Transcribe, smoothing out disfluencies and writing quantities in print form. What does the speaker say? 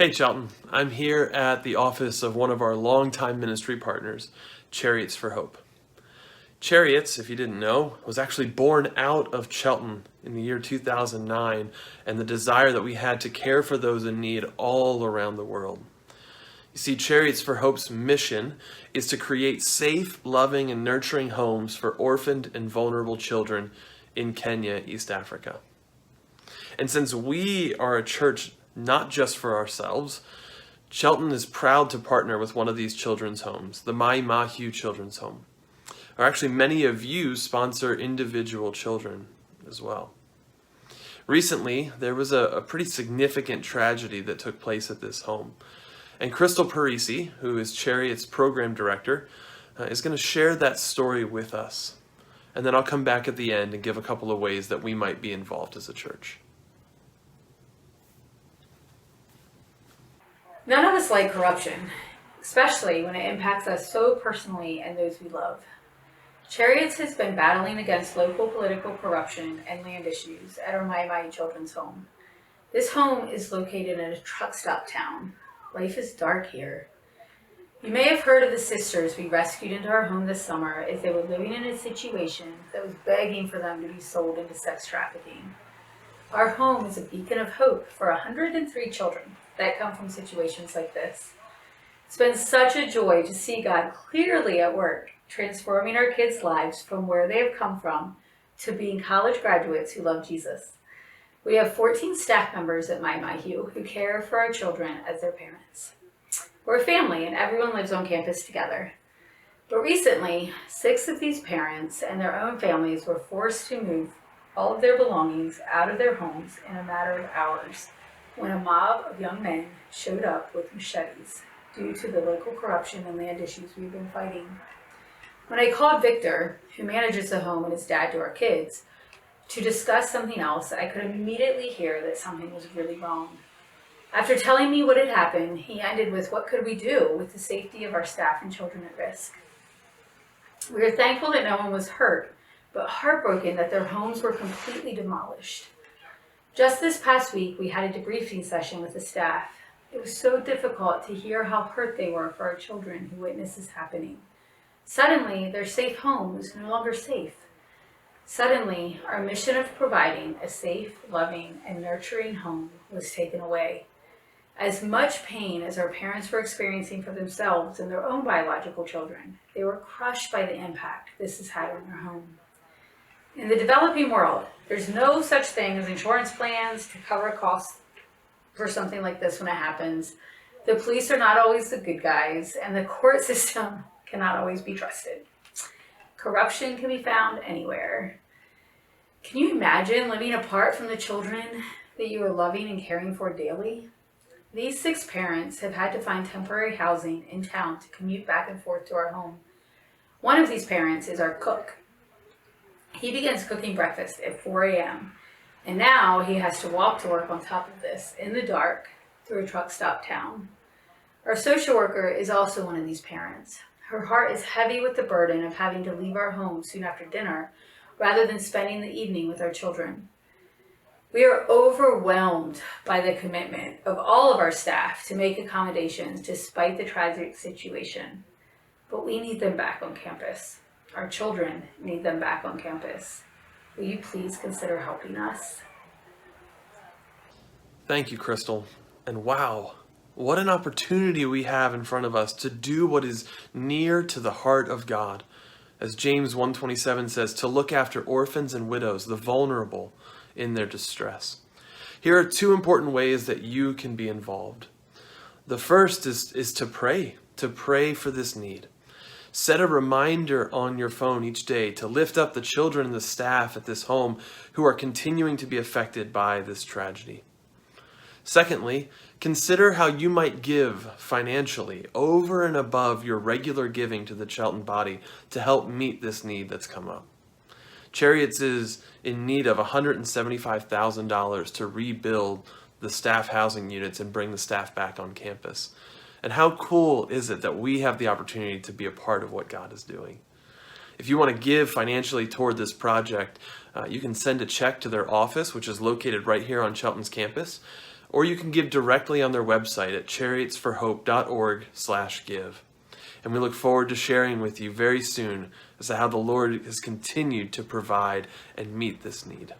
Hey Chelton, I'm here at the office of one of our longtime ministry partners, Chariots for Hope. Chariots, if you didn't know, was actually born out of Chelton in the year 2009 and the desire that we had to care for those in need all around the world. You see, Chariots for Hope's mission is to create safe, loving, and nurturing homes for orphaned and vulnerable children in Kenya, East Africa. And since we are a church not just for ourselves, Chelton is proud to partner with one of these children's homes, the Mahiu Children's Home. Or actually, many of you sponsor individual children as well. Recently, there was a pretty significant tragedy that took place at this home. And Crystal Parisi, who is Chariot's program director, is going to share that story with us. And then I'll come back at the end and give a couple of ways that we might be involved as a church. None of us like corruption, especially when it impacts us so personally and those we love. Chariots has been battling against local political corruption and land issues at our Maai Children's Home. This home is located in a truck stop town. Life is dark here. You may have heard of the sisters we rescued into our home this summer as they were living in a situation that was begging for them to be sold into sex trafficking. Our home is a beacon of hope for 103 children that come from situations like this. It's been such a joy to see God clearly at work, transforming our kids' lives from where they have come from to being college graduates who love Jesus. We have 14 staff members at Mahiu who care for our children as their parents. We're a family and everyone lives on campus together. But recently, 6 of these parents and their own families were forced to move all of their belongings out of their homes in a matter of hours when a mob of young men showed up with machetes due to the local corruption and land issues we've been fighting. When I called Victor, who manages the home and is dad to our kids, to discuss something else, I could immediately hear that something was really wrong. After telling me what had happened, he ended with, what could we do with the safety of our staff and children at risk? We are thankful that no one was hurt, but heartbroken that their homes were completely demolished. Just this past week, we had a debriefing session with the staff. It was so difficult to hear how hurt they were for our children who witnessed this happening. Suddenly, their safe home was no longer safe. Suddenly, our mission of providing a safe, loving, and nurturing home was taken away. As much pain as our parents were experiencing for themselves and their own biological children, they were crushed by the impact this has had on their home. In the developing world, there's no such thing as insurance plans to cover costs for something like this when it happens. The police are not always the good guys, and the court system cannot always be trusted. Corruption can be found anywhere. Can you imagine living apart from the children that you are loving and caring for daily? These 6 parents have had to find temporary housing in town to commute back and forth to our home. One of these parents is our cook. He begins cooking breakfast at 4 a.m. and now he has to walk to work on top of this in the dark through a truck stop town. Our social worker is also one of these parents. Her heart is heavy with the burden of having to leave our home soon after dinner rather than spending the evening with our children. We are overwhelmed by the commitment of all of our staff to make accommodations despite the tragic situation, but we need them back on campus. Our children need them back on campus. Will you please consider helping us? Thank you, Crystal. And wow, what an opportunity we have in front of us to do what is near to the heart of God. As James 1:27 says, to look after orphans and widows, the vulnerable in their distress. Here are 2 important ways that you can be involved. The first is to pray for this need. Set a reminder on your phone each day to lift up the children and the staff at this home who are continuing to be affected by this tragedy. Secondly, consider how you might give financially over and above your regular giving to the Chelton body to help meet this need that's come up. Chariots is in need of $175,000 to rebuild the staff housing units and bring the staff back on campus. And how cool is it that we have the opportunity to be a part of what God is doing? If you want to give financially toward this project, you can send a check to their office, which is located right here on Chelton's campus, or you can give directly on their website at chariotsforhope.org/give. And we look forward to sharing with you very soon as to how the Lord has continued to provide and meet this need.